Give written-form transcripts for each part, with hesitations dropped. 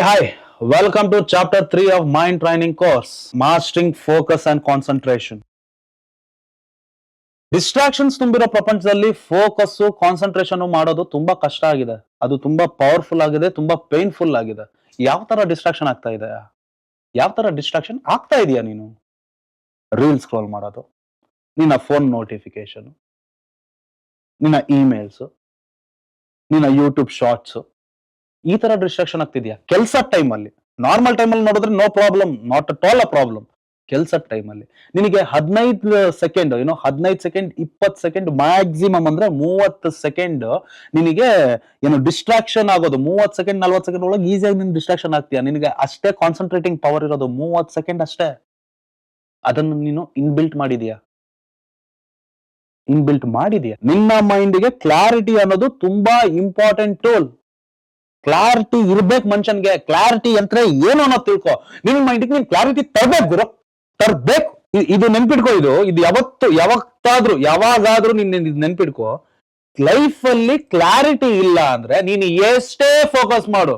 Hi, welcome to chapter 3 of Mind Training course, Mastering Focus and Concentration. Distractions ತುಂಬಿರೋ ಪ್ರಪಂಚದಲ್ಲಿ focus concentration ಮಾಡೋದು ತುಂಬಾ ಕಷ್ಟ ಆಗಿದೆ. ಅದು ತುಂಬಾ ಪವರ್ಫುಲ್ ಆಗಿದೆ, ತುಂಬಾ ಪೇನ್ಫುಲ್ ಆಗಿದೆ. ಯಾವ ತರ ಡಿಸ್ಟ್ರಾಕ್ಷನ್ ಆಗ್ತಾ ಇದೆ? ಯಾವ ತರ ಡಿಸ್ಟ್ರಾಕ್ಷನ್ ಆಗ್ತಾ ಇದೆಯಾ ನೀನು? ರೀಲ್ ಸ್ಕ್ರೋಲ್ ಮಾಡೋದು, ನಿನ್ನ ಫೋನ್ ನೋಟಿಫಿಕೇಶನ್, ನಿನ್ನ ಇಮೇಲ್ಸ್, ನಿನ್ನ ಯೂಟ್ಯೂಬ್ ಶಾರ್ಟ್ಸ್, ಈ ತರ ಡಿಸ್ಟ್ರಾಕ್ಷನ್ ಆಗ್ತಿದ್ಯಾ? ಕೆಲಸ ಟೈಮಲ್ಲಿ, ನಾರ್ಮಲ್ ಟೈಮಲ್ಲಿ ನೋಡಿದ್ರೆ no problem, not at all a problem. ಕೆಲಸದ ಟೈಮಲ್ಲಿ ನಿನಗೆ 15 ಸೆಕೆಂಡ್ 15 ಸೆಕೆಂಡ್ 20 ಸೆಕೆಂಡ್ ಮ್ಯಾಕ್ಸಿಮಮ್ ಅಂದ್ರೆ 30 ಸೆಕೆಂಡ್ ನಿನಗೆ ಡಿಸ್ಟ್ರಾಕ್ಷನ್ ಆಗೋದು. 30 ಸೆಕೆಂಡ್ 40 ಸೆಕೆಂಡ್ ಒಳಗೆ ಈಸಿಯಾಗಿ ನೀನು ಡಿಸ್ಟ್ರಾಕ್ಷನ್ ಆಗ್ತೀಯ. ನಿನಗೆ ಅಷ್ಟೇ ಕಾನ್ಸಂಟ್ರೇಟಿಂಗ್ ಪವರ್ ಇರೋದು 30 ಸೆಕೆಂಡ್ ಅಷ್ಟೇ. ಅದನ್ನು ನೀನು ಇನ್ಬಿಲ್ಟ್ ಮಾಡಿದೀಯಾ? ನಿನ್ನ ಮೈಂಡ್ಗೆ ಕ್ಲಾರಿಟಿ ಅನ್ನೋದು ತುಂಬಾ ಇಂಪಾರ್ಟೆಂಟ್ ಟೂಲ್. ಕ್ಲಾರಿಟಿ ಇರ್ಬೇಕು ಮನುಷ್ಯನ್ಗೆ. ಕ್ಲಾರಿಟಿ ಅಂದ್ರೆ ಏನು ಅನ್ನೋದು ತಿಳ್ಕೊ. ನಿನ್ ಮೈಂಡ್ಗೆ ನೀನ್ ಕ್ಲಾರಿಟಿ ತರ್ಬೇಕು. ಇದು ನೆನ್ಪಿಡ್ಕೊ. ಇದು ಯಾವಾಗಾದ್ರೂ ನೀನ್ ನೆನ್ಪಿಡ್ಕೊ. ಲೈಫ್ ಅಲ್ಲಿ ಕ್ಲಾರಿಟಿ ಇಲ್ಲ ಅಂದ್ರೆ ನೀನು ಎಷ್ಟೇ ಫೋಕಸ್ ಮಾಡು,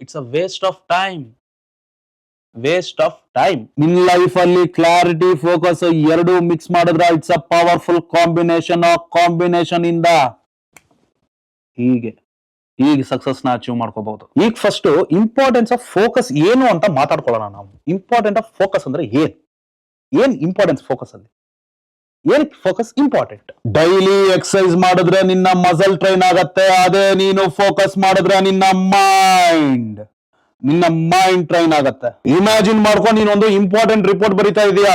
it's a waste of time. ನಿನ್ ಲೈಫ್ ಅಲ್ಲಿ ಕ್ಲಾರಿಟಿ ಫೋಕಸ್ ಎರಡು ಮಿಕ್ಸ್ ಮಾಡಿದ್ರೆ ಇಟ್ಸ್ ಅ ಪವರ್ಫುಲ್ ಕಾಂಬಿನೇಷನ್ ಇಂದ ಈಗ ಸಕ್ಸಸ್ ನ ಅಚೀವ್ ಮಾಡ್ಕೋಬಹುದು. ಈಗ ಫಸ್ಟ್ ಇಂಪಾರ್ಟೆನ್ಸ್ ಆಫ್ ಫೋಕಸ್ ಏನು ಅಂತ ಮಾತಾಡ್ಕೊಳ್ಳೋಣ ನಾವು. ಇಂಪಾರ್ಟೆಂಟ್ ಆಫ್ ಫೋಕಸ್ ಅಂದ್ರೆ ಏನ್ ಇಂಪಾರ್ಟೆನ್ಸ್ ಫೋಕಸ್ ಅಲ್ಲಿ? ಏನಕ್ಕೆ ಫೋಕಸ್ ಇಂಪಾರ್ಟೆಂಟ್? ಡೈಲಿ ಎಕ್ಸರ್ಸೈಸ್ ಮಾಡಿದ್ರೆ ನಿನ್ನ ಮಸಲ್ ಟ್ರೈನ್ ಆಗತ್ತೆ. ಅದೇ ನೀನು ಫೋಕಸ್ ಮಾಡಿದ್ರೆ ನಿನ್ನ ಮೈಂಡ್ ಟ್ರೈನ್ ಆಗತ್ತೆ. ಇಮ್ಯಾಜಿನ್ ಮಾಡ್ಕೊಂಡು ನೀನೊಂದು ಇಂಪಾರ್ಟೆಂಟ್ ರಿಪೋರ್ಟ್ ಬರಿತಾ ಇದೀಯಾ.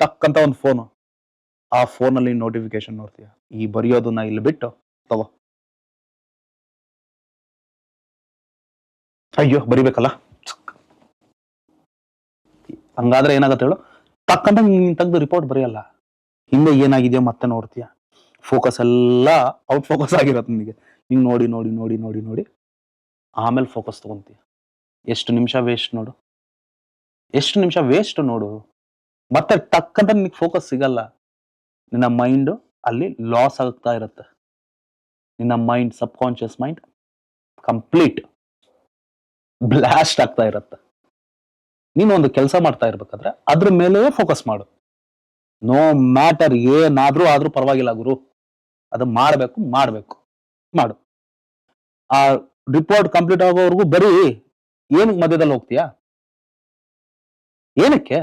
ಟಕ್ ಅಂತ ಒಂದು ಫೋನ್, ಆ ಫೋನ್ ಅಲ್ಲಿ ನೋಟಿಫಿಕೇಶನ್ ನೋಡ್ತೀಯ. ಈ ಬರೆಯೋದನ್ನ ಇಲ್ಲಿ ಬಿಟ್ಟು ತಗೋ, ಅಯ್ಯೋ ಬರಿಬೇಕಲ್ಲ, ಹಂಗಾದ್ರೆ ಏನಾಗತ್ತೆ ಹೇಳು? ಟಕ್ಕಂತ ನೀನ್ ತೆಗ್ದು ರಿಪೋರ್ಟ್ ಬರೆಯಲ್ಲ. ಹಿಂದೆ ಏನಾಗಿದೆಯೋ ಮತ್ತೆ ನೋಡ್ತೀಯ. ಫೋಕಸ್ ಎಲ್ಲ ಔಟ್ ಫೋಕಸ್ ಆಗಿರತ್ತೆ ನಿನಗೆ. ಹಿಂಗ್ ನೋಡಿ ಆಮೇಲೆ ಫೋಕಸ್ ತಗೊಂತೀಯ. ಎಷ್ಟು ನಿಮಿಷ ವೇಸ್ಟ್ ನೋಡು. ಮತ್ತೆ ಟಕ್ಕಂತ ನಿನಗೆ ಫೋಕಸ್ ಸಿಗಲ್ಲ. ನಿನ್ನ ಮೈಂಡ್ ಅಲ್ಲಿ ಲಾಸ್ ಆಗ್ತಾ ಇರುತ್ತೆ. ನಿನ್ನ ಮೈಂಡ್, ಸಬ್ ಕಾನ್ಶಿಯಸ್ ಮೈಂಡ್ ಕಂಪ್ಲೀಟ್ ಬ್ಲಾಸ್ಟ್ ಆಗ್ತಾ ಇರುತ್ತೆ. ನೀನು ಒಂದು ಕೆಲಸ ಮಾಡ್ತಾ ಇರ್ಬೇಕಾದ್ರೆ ಅದ್ರ ಮೇಲೆ ಫೋಕಸ್ ಮಾಡು. ನೋ ಮ್ಯಾಟರ್ ಏನಾದ್ರೂ ಆದ್ರೂ ಪರವಾಗಿಲ್ಲ ಗುರು, ಅದು ಮಾಡು. ಆ ರಿಪೋರ್ಟ್ ಕಂಪ್ಲೀಟ್ ಆಗೋವರೆಗೂ ಬರೀ ಏನಕ್ಕೆ ಮಧ್ಯದಲ್ಲಿ ಹೋಗ್ತೀಯಾ? ಏನಕ್ಕೆ?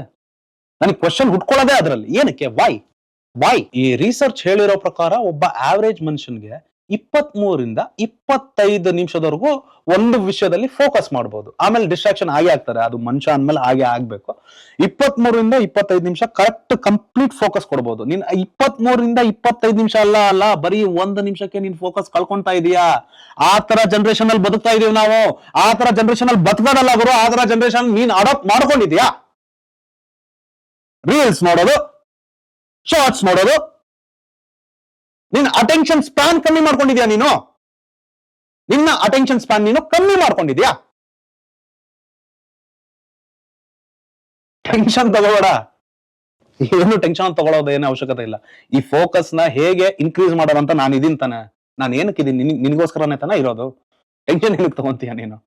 ನನಗೆ ಕ್ವಶನ್ ಹುಟ್ಕೊಳ್ಳೋದೇ ಅದರಲ್ಲಿ. ಏನಕ್ಕೆ? ವೈ? ಈ ರಿಸರ್ಚ್ ಹೇಳಿರೋ ಪ್ರಕಾರ ಒಬ್ಬ ಆವರೇಜ್ ಮನುಷ್ಯನ್ಗೆ 23ರಿಂದ 25 ನಿಮಿಷದವರೆಗೂ ಒಂದು ವಿಷಯದಲ್ಲಿ ಫೋಕಸ್ ಮಾಡಬಹುದು. ಆಮೇಲೆ ಡಿಸ್ಟ್ರಾಕ್ಷನ್ ಆಗ್ತಾರೆ. ಅದು ಮನುಷ್ಯ ಅಂದ್ಮೇಲೆ ಆಗ್ಬೇಕು. 23ರಿಂದ 25 ನಿಮಿಷ ಕರೆಕ್ಟ್ ಕಂಪ್ಲೀಟ್ ಫೋಕಸ್ ಕೊಡಬಹುದು. ನೀನ್ 23ರಿಂದ 25 ನಿಮಿಷ ಅಲ್ಲ, ಬರೀ 1 ನಿಮಿಷಕ್ಕೆ ನೀನ್ ಫೋಕಸ್ ಕಳ್ಕೊಂತಾ ಇದೀಯಾ. ಆ ತರ ಜನರೇಷನ್ ಅಲ್ಲಿ ಬದುಕ್ತಾ ಇದೀವಿ ನಾವು. ಆ ತರ ಜನರೇಷನ್ ಅಲ್ಲಿ ಬದುಕೋದಲ್ಲ ಗುರು, ಆ ತರ ಜನರೇಷನ್ ನೀನ್ ಅಡಾಪ್ಟ್ ಮಾಡ್ಕೊಂಡಿದ್ಯಾ. ರೀಲ್ಸ್ ನೋಡೋದು, ಶಾರ್ಟ್ಸ್ ನೋಡೋದು, ನಿನ್ನ ಅಟೆನ್ಷನ್ ಸ್ಪ್ಯಾನ್ ಕಮ್ಮಿ ಮಾಡ್ಕೊಂಡಿದ್ಯಾ ನೀನು. ನಿನ್ನ ಅಟೆನ್ಷನ್ ಸ್ಪ್ಯಾನ್ ನೀನು ಕಮ್ಮಿ ಮಾಡ್ಕೊಂಡಿದ್ಯಾ. ಟೆನ್ಷನ್ ತಗೋಬೇಡ. ಏನು ಟೆನ್ಷನ್ ತಗೊಳ್ಳೋದು ಏನು ಅವಶ್ಯಕತೆ ಇಲ್ಲ. ಈ ಫೋಕಸ್ ನ ಹೇಗೆ ಇನ್ಕ್ರೀಸ್ ಮಾಡೋದಂತ ನಾನು ಇದೀನಿ ತಾನೆ. ನಾನು ಏನಕ್ಕಿದ್ದೀನಿ? ನಿನಗೋಸ್ಕರನೇ ತಾನೆ ಇರೋದು. ಟೆನ್ಷನ್ ಏನಕ್ಕೆ ತಗೊಂತೀಯ ನೀನು?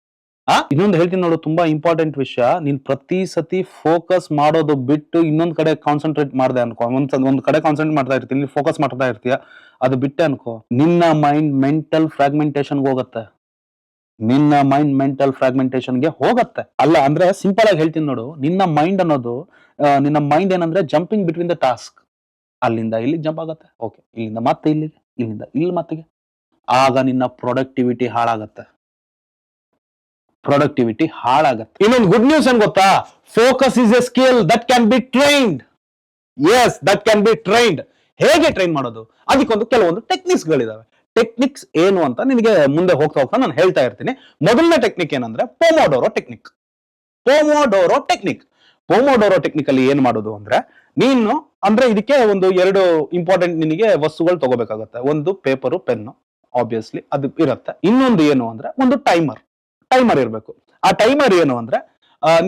ಇನ್ನೊಂದು ಹೇಳ್ತೀನಿ ನೋಡು, ತುಂಬಾ ಇಂಪಾರ್ಟೆಂಟ್ ವಿಷಯ. ನೀನ್ ಪ್ರತಿ ಸತಿ ಫೋಕಸ್ ಮಾಡೋದು ಬಿಟ್ಟು ಇನ್ನೊಂದ್ ಕಡೆ ಕಾನ್ಸಂಟ್ರೇಟ್ ಮಾಡ್ದೆ ಅನ್ಕೋ. ಒಂದ್ ಕಡೆ ಕಾನ್ಸಂಟ್ರೇಟ್ ಮಾಡ್ತಾ ಇರ್ತೀನಿ, ಫೋಕಸ್ ಮಾಡ್ತಾ ಇರ್ತೀಯ. ಅದು ಬಿಟ್ಟೆ ಅನ್ಕೋ, ನಿನ್ನ ಮೈಂಡ್ ಮೆಂಟಲ್ ಫ್ರಾಗ್ಮೆಂಟೇಶನ್ಗೆ ಹೋಗತ್ತೆ. ಅಲ್ಲ ಅಂದ್ರೆ ಸಿಂಪಲ್ ಆಗಿ ಹೇಳ್ತೀನಿ ನೋಡು, ನಿನ್ನ ಮೈಂಡ್ ಅನ್ನೋದು ನಿನ್ನ ಮೈಂಡ್ ಏನಂದ್ರೆ ಜಂಪಿಂಗ್ ಬಿಟ್ವೀನ್ ದ ಟಾಸ್ಕ್. ಅಲ್ಲಿಂದ ಇಲ್ಲಿಗೆ ಜಂಪ್ ಆಗತ್ತೆ. ಓಕೆ, ಇಲ್ಲಿಂದ ಮತ್ತೆ ಇಲ್ಲಿಗೆ, ಇಲ್ಲಿಂದ ಇಲ್ಲಿ ಮತ್ತೆಗೆ. ಆಗ ನಿನ್ನ ಪ್ರೊಡಕ್ಟಿವಿಟಿ ಹಾಳಾಗತ್ತೆ. ಇನ್ನೊಂದು ಗುಡ್ ನ್ಯೂಸ್ ಏನ್ ಗೊತ್ತಾ? Focus is A skill that can be trained. ಹೇಗೆ ಟ್ರೈನ್ ಮಾಡೋದು? ಅದಕ್ಕೊಂದು ಕೆಲವೊಂದು ಟೆಕ್ನಿಕ್ಸ್ ಗಳಿದಾವೆ. ಟೆಕ್ನಿಕ್ಸ್ ಏನು ಅಂತ ನಿನಗೆ ಮುಂದೆ ಹೋಗ್ತಾ ನಾನು ಹೇಳ್ತಾ ಇರ್ತೀನಿ. ಮೊದಲನೇ ಟೆಕ್ನಿಕ್ ಏನಂದ್ರೆ ಪೊಮೊಡೊರೊ ಟೆಕ್ನಿಕ್ ಅಲ್ಲಿ ಏನ್ ಮಾಡೋದು ಅಂದ್ರೆ, ನೀನು ಅಂದ್ರೆ ಇದಕ್ಕೆ ಒಂದು 2 ಇಂಪಾರ್ಟೆಂಟ್ ನಿನಗೆ ವಸ್ತುಗಳು ತಗೋಬೇಕಾಗತ್ತೆ. ಒಂದು ಪೇಪರು, ಪೆನ್ನು, ಆಬ್ವಿಯಸ್ಲಿ ಅದು ಇರುತ್ತೆ. ಇನ್ನೊಂದು ಏನು ಅಂದ್ರೆ ಒಂದು ಟೈಮರ್ ಇರಬೇಕು. ಆ ಟೈಮರ್ ಏನು ಅಂದ್ರೆ,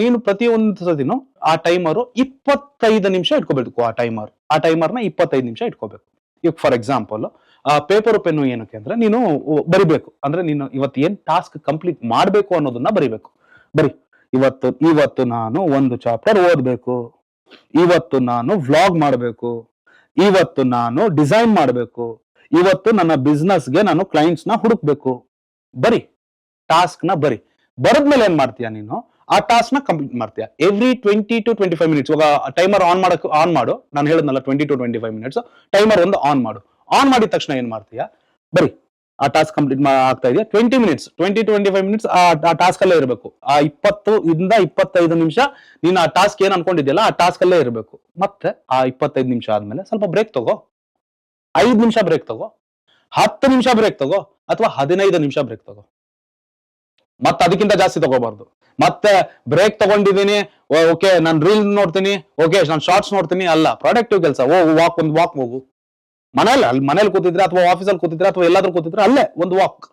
ನೀನು ಪ್ರತಿಯೊಂದು ಸತಿನೂ ಆ ಟೈಮರು 25 ನಿಮಿಷ ಇಟ್ಕೋಬೇಕು. ಆ ಟೈಮರ್ನ 25 ನಿಮಿಷ ಇಟ್ಕೋಬೇಕು. ಈಗ ಫಾರ್ ಎಕ್ಸಾಂಪಲ್ ಆ ಪೇಪರ್ ಪೆನ್ನು ಏನಕ್ಕೆ ಅಂದ್ರೆ ನೀನು ಬರಿಬೇಕು. ಅಂದ್ರೆ ನೀನು ಇವತ್ತು ಏನ್ ಟಾಸ್ಕ್ ಕಂಪ್ಲೀಟ್ ಮಾಡ್ಬೇಕು ಅನ್ನೋದನ್ನ ಬರಿಬೇಕು. ಬರಿ, ಇವತ್ತು ನಾನು ಒಂದು ಚಾಪ್ಟರ್ ಓದ್ಬೇಕು, ಇವತ್ತು ನಾನು ವ್ಲಾಗ್ ಮಾಡಬೇಕು, ಇವತ್ತು ನಾನು ಡಿಸೈನ್ ಮಾಡಬೇಕು, ಇವತ್ತು ನನ್ನ ಬಿಸ್ನೆಸ್ಗೆ ನಾನು ಕ್ಲೈಂಟ್ಸ್ ನ ಹುಡುಕ್ಬೇಕು. ಬರಿ, ಟಾಸ್ಕ್ ನ ಬರಿ. ಬರದ್ಮೇಲೆ ಏನ್ ಮಾಡ್ತೀಯ ನೀನು, ಆ ಟಾಸ್ಕ್ ನ ಕಂಪ್ಲೀಟ್ ಮಾಡ್ತೀಯ. ಎವ್ರಿ 20 to 25 minutes ಇವಾಗ ಟೈಮರ್ ಆನ್ ಮಾಡು. ನಾನು ಹೇಳಿದ್ನಲ್ಲ 20 to 25 minutes ಟೈಮರ್ ಒಂದು ಆನ್ ಮಾಡು. ಆನ್ ಮಾಡಿದ ತಕ್ಷಣ ಏನ್ ಮಾಡ್ತೀಯ, ಬರಿ ಆ ಟಾಸ್ಕ್ ಕಂಪ್ಲೀಟ್ ಆಗ್ತಾ ಇದೆಯಾ. 20 to 25 minutes ಆ ಟಾಸ್ಕ್ ಅಲ್ಲೇ ಇರಬೇಕು. ಆ 20 to 25 ನಿಮಿಷ ನೀನು ಆ ಟಾಸ್ಕ್ ಏನ್ ಅನ್ಕೊಂಡಿದ್ಯಲ್ಲ ಆ ಟಾಸ್ಕ್ ಅಲ್ಲೇ ಇರಬೇಕು. ಮತ್ತೆ ಆ 25 ನಿಮಿಷ ಆದ್ಮೇಲೆ ಸ್ವಲ್ಪ ಬ್ರೇಕ್ ತಗೋ. 5 ನಿಮಿಷ ಬ್ರೇಕ್ ತಗೋ, 10 ನಿಮಿಷ ಬ್ರೇಕ್ ತಗೋ, ಅಥವಾ 15 ನಿಮಿಷ ಬ್ರೇಕ್ ತಗೋ. ಮತ್ತೆ ಅದಕ್ಕಿಂತ ಜಾಸ್ತಿ ತಗೋಬಾರ್ದು. ಮತ್ತೆ ಬ್ರೇಕ್ ತಗೊಂಡಿದ್ದೀನಿ, ಓಕೆ ನಾನು ರೀಲ್ ನೋಡ್ತೀನಿ, ಓಕೆ ನಾನು ಶಾರ್ಟ್ಸ್ ನೋಡ್ತೀನಿ ಅಲ್ಲ. ಪ್ರೊಡಕ್ಟಿವ್ ಕೆಲಸ, ಒಂದು ವಾಕ್ ಹೋಗು. ಮನೇಲಿ ಕೂತಿದ್ರೆ ಅಥವಾ ಆಫೀಸಲ್ಲಿ ಕೂತಿದ್ರೆ ಅಥವಾ ಎಲ್ಲಾದ್ರೂ ಕೂತಿದ್ರೆ ಅಲ್ಲೇ ಒಂದು ವಾಕ್,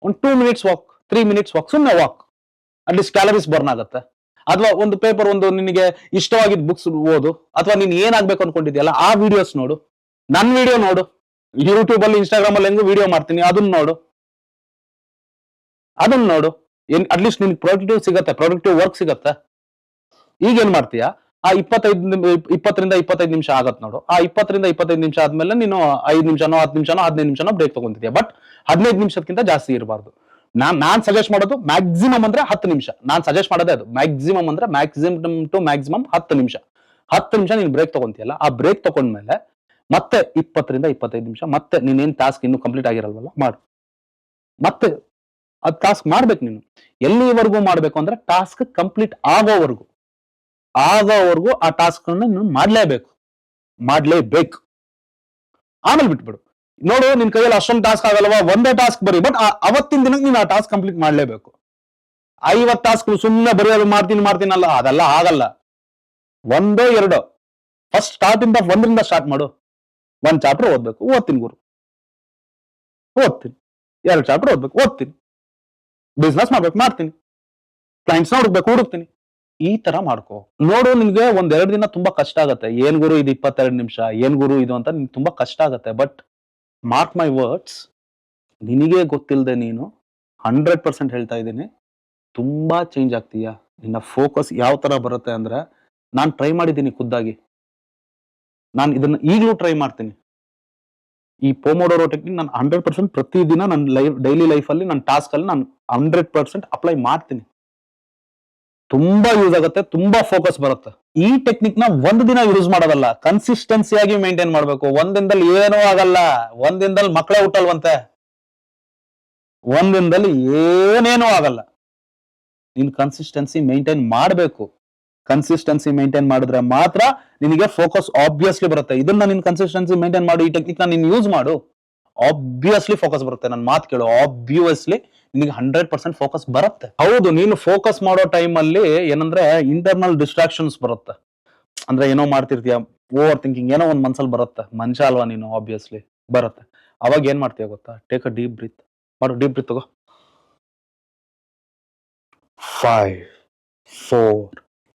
ಒಂದು 2 minutes ವಾಕ್, 3 minutes ವಾಕ್, ಸುಮ್ಮನೆ ವಾಕ್. ಅಟ್ಲೀಸ್ಟ್ ಕ್ಯಾಲರೀಸ್ ಬರ್ನ್ ಆಗುತ್ತೆ. ಅಥವಾ ಒಂದು ಪೇಪರ್, ಒಂದು ನಿನಗೆ ಇಷ್ಟವಾಗಿದ್ದ ಬುಕ್ಸ್ ಓದು, ಅಥವಾ ನೀನ್ ಏನಾಗ್ಬೇಕು ಅನ್ಕೊಂಡಿದ್ಯಲ್ಲ ಆ ವಿಡಿಯೋಸ್ ನೋಡು. ನನ್ ವಿಡಿಯೋ ನೋಡು, ಯೂಟ್ಯೂಬ್ ಅಲ್ಲಿ ಇನ್ಸ್ಟಾಗ್ರಾಮ್ ಅಲ್ಲಿ ಹೆಂಗು ವಿಡಿಯೋ ಮಾಡ್ತೀನಿ ಅದನ್ನ ನೋಡು. ಅಟ್ಲೀಸ್ಟ್ ನಿನ್ಗೆ ಪ್ರೊಡಕ್ಟಿವ್ ವರ್ಕ್ ಸಿಗತ್ತೆ. ಈಗ ಏನ್ ಮಾಡ್ತೀಯಾ, ಆ 20 to 25 ನಿಮಿಷ ಆಗತ್ ನೋಡು. ಆ 20 to 25 ನಿಮಿಷ ಆದ್ಮೇಲೆ ನೀನು 5 ನಿಮಿಷನೋ 10 ನಿಮಿಷನೋ 15 ನಿಮಿಷನೋ ಬ್ರೇಕ್ ತಗೊಂತಿದ್ಯಾ. ಬಟ್ 15 ನಿಮಿಷಕ್ಕಿಂತ ಜಾಸ್ತಿ ಇರಬಾರ್ದು. ನಾನ್ ಸಜೆಸ್ಟ್ ಮಾಡೋದು ಮ್ಯಾಕ್ಸಿಮಮ್ ಅಂದ್ರೆ 10 ನಿಮಿಷ. ನಾನ್ ಸಜೆಸ್ಟ್ ಮಾಡೋದೇ ಅದು. ಮ್ಯಾಕ್ಸಿಮಮ್ ಅಂದ್ರೆ ಮ್ಯಾಕ್ಸಿಮಮ್ 10 ನಿಮಿಷ. 10 ನಿಮಿಷ ನೀನ್ ಬ್ರೇಕ್ ತಗೊಂತೀಯಲ್ಲ, ಆ ಬ್ರೇಕ್ ತಗೊಂಡ್ಮೇಲೆ ಮತ್ತೆ 20 to 25 ನಿಮಿಷ ಮತ್ತೆ ನೀನೇನ್ ಟಾಸ್ಕ್ ಇನ್ನು ಕಂಪ್ಲೀಟ್ ಆಗಿರಲ್ವಲ್ಲ ಮಾಡು. ಮತ್ತೆ ಅದ್ ಟಾಸ್ಕ್ ಮಾಡ್ಬೇಕು ನೀನು. ಎಲ್ಲಿವರೆಗೂ ಮಾಡ್ಬೇಕು ಅಂದ್ರೆ ಟಾಸ್ಕ್ ಕಂಪ್ಲೀಟ್ ಆಗೋವರೆಗೂ ಆ ಟಾಸ್ಕ್ ನೀನು ಮಾಡ್ಲೇಬೇಕು. ಆಮೇಲೆ ಬಿಟ್ಬಿಡು. ನೋಡು, ನಿನ್ ಕೈಯಲ್ಲಿ ಅಷ್ಟೊಂದು ಟಾಸ್ಕ್ ಆಗಲ್ವಾ, ಒಂದೇ ಟಾಸ್ಕ್ ಬರಿ. ಬಟ್ ಅವತ್ತಿನ ದಿನಕ್ಕೆ ನೀನು ಆ ಟಾಸ್ಕ್ ಕಂಪ್ಲೀಟ್ ಮಾಡ್ಲೇಬೇಕು. 50 ಟಾಸ್ಕ್ ಸುಮ್ಮನೆ ಬರೆಯೋದು ಮಾಡ್ತೀನಿ ಅಲ್ಲ, ಅದೆಲ್ಲ ಆಗಲ್ಲ. 1-2 ಫಸ್ಟ್ ಸ್ಟಾರ್ಟಿಂದ 1ರಿಂದ ಸ್ಟಾರ್ಟ್ ಮಾಡು. 1 ಚಾಪ್ಟರ್ ಓದ್ಬೇಕು, ಓದ್ತೀನಿ ಗುರು, ಓದ್ತೀನಿ. 2 ಚಾಪ್ಟರ್ ಓದ್ಬೇಕು, ಓದ್ತೀನಿ. ಬಿಸ್ನೆಸ್ ಮಾಡ್ಬೇಕು, ಮಾಡ್ತೀನಿ. ಕ್ಲೈಂಟ್ಸ್ ಹುಡುಕ್ತೀನಿ. ಈ ತರ ಮಾಡ್ಕೋ. ನೋಡು, ನಿನ್ಗೆ 1-2 ದಿನ ತುಂಬಾ ಕಷ್ಟ ಆಗತ್ತೆ. ಏನ್ ಗುರು ಇದು 22 ನಿಮಿಷ, ಏನ್ ಗುರು ಇದು ಅಂತ ನಿನ್ಗೆ ತುಂಬಾ ಕಷ್ಟ ಆಗತ್ತೆ. ಬಟ್ ಮಾರ್ಕ್ ಮೈ ವರ್ಡ್ಸ್, ನಿನಗೆ ಗೊತ್ತಿಲ್ಲದೆ ನೀನು 100% ಹೇಳ್ತಾ ಇದ್ದೀನಿ, ತುಂಬಾ ಚೇಂಜ್ ಆಗ್ತೀಯ. ನಿನ್ನ ಫೋಕಸ್ ಯಾವ ತರ ಬರುತ್ತೆ ಅಂದ್ರೆ, ನಾನು ಟ್ರೈ ಮಾಡಿದ್ದೀನಿ ಖುದ್ದಾಗಿ. ನಾನು ಇದನ್ನ ಈಗಲೂ ಟ್ರೈ ಮಾಡ್ತೀನಿ. ಈ ಪೋಮೋಡೋರೋ ಟೆಕ್ನಿಕ್ ನಾನು 100% ಪ್ರತಿದಿನ ನನ್ನ ಡೈಲಿ ಲೈಫ್ ಅಲ್ಲಿ, ನನ್ನ ಟಾಸ್ಕ್ ಅಲ್ಲಿ ನಾನು 100% ಅಪ್ಲೈ ಮಾಡ್ತೀನಿ. ತುಂಬಾ ಯೂಸ್ ಆಗುತ್ತೆ, ತುಂಬಾ ಫೋಕಸ್ ಬರುತ್ತೆ. ಈ ಟೆಕ್ನಿಕ್ ನ ಒಂದ್ ದಿನ ಯೂಸ್ ಮಾಡೋದಲ್ಲ, ಕನ್ಸಿಸ್ಟೆನ್ಸಿಯಾಗಿ ಮೇಂಟೈನ್ ಮಾಡ್ಬೇಕು. ಒಂದಿನದಲ್ಲಿ ಏನೂ ಆಗಲ್ಲ. ಒಂದಿನದಲ್ಲಿ ಮಕ್ಕಳೇ ಹುಟ್ಟಲ್ವಂತೆ. ಒಂದಿನದಲ್ಲಿ ಏನೇನೂ ಆಗಲ್ಲ. ನೀನ್ ಕನ್ಸಿಸ್ಟೆನ್ಸಿ ಮೇಂಟೈನ್ ಮಾಡಬೇಕು. ಕನ್ಸಿಸ್ಟೆನ್ಸಿ ಮೇಂಟೈನ್ ಮಾಡಿದ್ರೆ ಮಾತ್ರ ನಿನಗೆ ಫೋಕಸ್ ಆಬ್ವಿಯಸ್ಲಿ ಬರುತ್ತೆ. ಇದನ್ನ ನೀನ್ ಕನ್ಸಿಸ್ಟೆನ್ಸಿ ಮೇಂಟೈನ್ ಮಾಡು, ಈ ಟೆಕ್ನಿಕ್ ನ ನೀನ್ ಯೂಸ್ ಮಾಡು, ಆಬ್ವಿಯಸ್ಲಿ ಫೋಕಸ್ ಬರುತ್ತೆ. ನನ್ನ ಮಾತು ಕೇಳು, ಆಬ್ವಿಯಸ್ಲಿ ನಿನಗೆ 100% ಫೋಕಸ್ ಬರುತ್ತೆ. ಹೌದು, ನೀನು ಫೋಕಸ್ ಮಾಡೋ ಟೈಮ್ ಅಲ್ಲಿ ಏನಂದ್ರೆ ಇಂಟರ್ನಲ್ ಡಿಸ್ಟ್ರಾಕ್ಷನ್ಸ್ ಬರುತ್ತೆ. ಅಂದ್ರೆ ಏನೋ ಮಾಡ್ತಿರ್ತೀಯ, ಓವರ್ ಥಿಂಕಿಂಗ್ ಏನೋ ಒಂದ್ ಮನ್ಸಲ್ಲಿ ಬರುತ್ತೆ. ಮನುಷ್ಯ ಅಲ್ವಾ ನೀನು, ಆಬ್ವಿಯಸ್ಲಿ ಬರುತ್ತೆ. ಅವಾಗ ಏನ್ ಮಾಡ್ತೀಯ ಗೊತ್ತಾ, ಟೇಕ್ ಅ ಡೀಪ್ ಬ್ರೀತ್ ಮಾಡು. ಡೀಪ್ ಬ್ರೀತ್ ತಗೋ. 5 4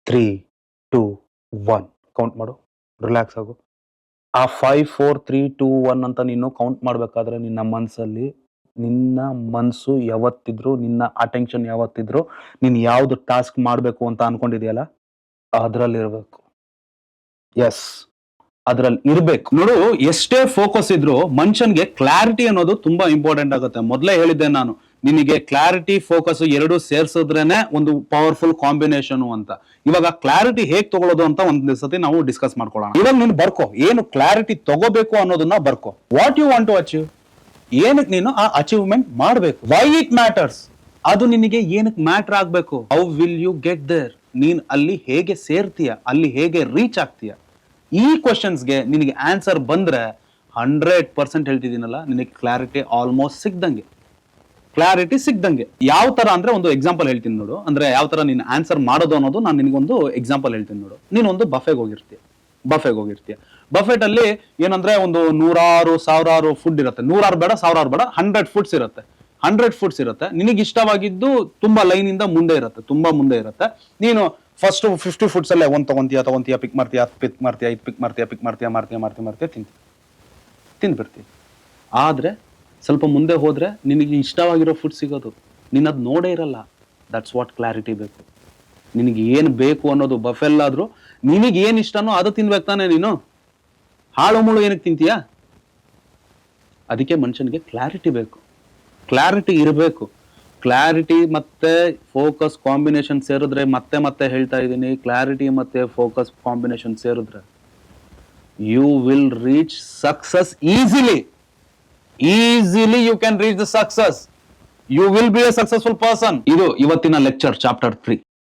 3 2 1 ಕೌಂಟ್ ಮಾಡು. ರಿಲ್ಯಾಕ್ಸ್ ಆಗು. ಆ 5 4 3 2 1 ಅಂತ ನೀನು ಕೌಂಟ್ ಮಾಡ್ಬೇಕಾದ್ರೆ ನಿನ್ನ ಮನ್ಸು ಯಾವತ್ತಿದ್ರು, ನಿನ್ನ ಅಟೆನ್ಷನ್ ಯಾವತ್ತಿದ್ರು ನೀನ್ ಯಾವ್ದು ಟಾಸ್ಕ್ ಮಾಡ್ಬೇಕು ಅಂತ ಅನ್ಕೊಂಡಿದ್ಯಲ್ಲ ಅದ್ರಲ್ಲಿ ಇರ್ಬೇಕು. ಎಸ್, ಅದ್ರಲ್ಲಿ ಇರ್ಬೇಕು. ನೋಡು, ಎಷ್ಟೇ ಫೋಕಸ್ ಇದ್ರು ಮನುಷ್ಯನ್ಗೆ ಕ್ಲಾರಿಟಿ ಅನ್ನೋದು ತುಂಬಾ ಇಂಪಾರ್ಟೆಂಟ್ ಆಗುತ್ತೆ. ಮೊದಲೇ ಹೇಳಿದ್ದೆ ನಾನು ನಿನಗೆ, ಕ್ಲಾರಿಟಿ ಫೋಕಸ್ ಎರಡು ಸೇರ್ಸಿದ್ರೇನೆ ಒಂದು ಪವರ್ಫುಲ್ ಕಾಂಬಿನೇಷನ್ ಅಂತ. ಇವಾಗ ಕ್ಲಾರಿಟಿ ಹೇಗ್ ತಗೊಳ್ಳೋದು ಅಂತ ಒಂದ್ ಸತಿ ನಾವು ಡಿಸ್ಕಸ್ ಮಾಡ್ಕೊಳ್ಳೋಣ. ಇವಾಗ ನೀನು ಬರ್ಕೋ, ಏನು ಕ್ಲಾರಿಟಿ ತಗೋಬೇಕು ಅನ್ನೋದನ್ನ ಬರ್ಕೋ. What you want to achieve, ಏನಕ್ಕೆ ನೀನು ಆ ಅಚೀವ್ಮೆಂಟ್ ಮಾಡಬೇಕು. ವೈ ಇಟ್ ಮ್ಯಾಟರ್ಸ್, ಅದು ನಿನಗೆ ಏನಕ್ಕೆ ಮ್ಯಾಟರ್ ಆಗ್ಬೇಕು. How will you get there, ನೀನ್ ಅಲ್ಲಿ ಹೇಗೆ ಸೇರ್ತೀಯ, ಅಲ್ಲಿ ಹೇಗೆ ರೀಚ್ ಆಗ್ತೀಯ. ಈ ಕ್ವಶನ್ಸ್ಗೆ ನಿನಗೆ ಆನ್ಸರ್ ಬಂದ್ರೆ 100% ಹೇಳ್ತಿದ್ದೀನಲ್ಲ, ನಿನಗೆ ಕ್ಲಾರಿಟಿ ಆಲ್ಮೋಸ್ಟ್ ಸಿಕ್ದಂಗೆ. ಯಾವ ತರ ಅಂದ್ರೆ ಒಂದು ಎಕ್ಸಾಂಪಲ್ ಹೇಳ್ತೀನಿ ನೋಡು. ಅಂದ್ರೆ ಯಾವ ತರ ನೀನು ಆನ್ಸರ್ ಮಾಡೋದು ಅನ್ನೋದು ನಾನು ನಿನಗೊಂದು ಎಕ್ಸಾಂಪಲ್ ಹೇಳ್ತೀನಿ ನೋಡು. ನೀನೊಂದು ಬಫೆಗೆ ಹೋಗಿರ್ತೀಯ. ಬಫೆಟ್ ಅಲ್ಲಿ ಏನಂದ್ರೆ ಒಂದು 100,000 ಫುಡ್ ಇರುತ್ತೆ. 100 ಬೇಡ, 1000 ಬೇಡ, 100 ಫುಡ್ಸ್ ಇರುತ್ತೆ. 100 ಫುಡ್ಸ್ ಇರುತ್ತೆ. ನಿನಗೆ ಇಷ್ಟವಾಗಿದ್ದು ತುಂಬಾ ಲೈನ್ ಇಂದ ಮುಂದೆ ಇರುತ್ತೆ. ನೀನು ಫಸ್ಟ್ 50 ಫುಡ್ಸ್ ಅಲ್ಲೇ ಒಂದ್ ತಗೊಂತೀಯ, ಪಿಕ್ ಮಾಡ್ತೀಯ, 10 ಪಿಕ್ ಮಾಡ್ತೀಯ, 5 ಪಿಕ್ ಮಾಡ್ತೀಯ, ತಿಂದ್ಬಿಡ್ತೀಯ. ಆದ್ರೆ ಸ್ವಲ್ಪ ಮುಂದೆ ಹೋದ್ರೆ ನಿನಗೆ ಇಷ್ಟವಾಗಿರೋ ಫುಡ್ ಸಿಗೋದು, ನೀನ್ ಅದ್ ನೋಡೇ ಇರಲ್ಲ. ದಟ್ಸ್ ವಾಟ್ ಕ್ಲಾರಿಟಿ ಬೇಕು. ನಿನಗೆ ಏನ್ ಬೇಕು ಅನ್ನೋದು ಬಫೆಲ್ ಆದ್ರೂ ನಿನಗೆ ಏನ್ ಇಷ್ಟನೋ ಅದು ತಿನ್ಬೇಕು ತಾನೆ ನೀನು. ಹಾಳು ಮುಳು ಏನಕ್ಕೆ ತಿಂತೀಯಾ? ಅದಕ್ಕೆ ಮನುಷ್ಯನಿಗೆ ಕ್ಲಾರಿಟಿ ಬೇಕು, ಕ್ಲಾರಿಟಿ ಇರಬೇಕು. ಕ್ಲಾರಿಟಿ ಮತ್ತೆ ಫೋಕಸ್ ಕಾಂಬಿನೇಷನ್ ಸೇರಿದ್ರೆ, ಮತ್ತೆ ಮತ್ತೆ ಹೇಳ್ತಾ ಇದ್ದೀನಿ, ಕ್ಲಾರಿಟಿ ಮತ್ತೆ ಫೋಕಸ್ ಕಾಂಬಿನೇಷನ್ ಸೇರಿದ್ರೆ you will reach success easily. Easily you can reach the success. You will be a successful person. ಇದು ಇವತ್ತಿನ ಲೆಕ್ಚರ್ ಚಾಪ್ಟರ್ 3.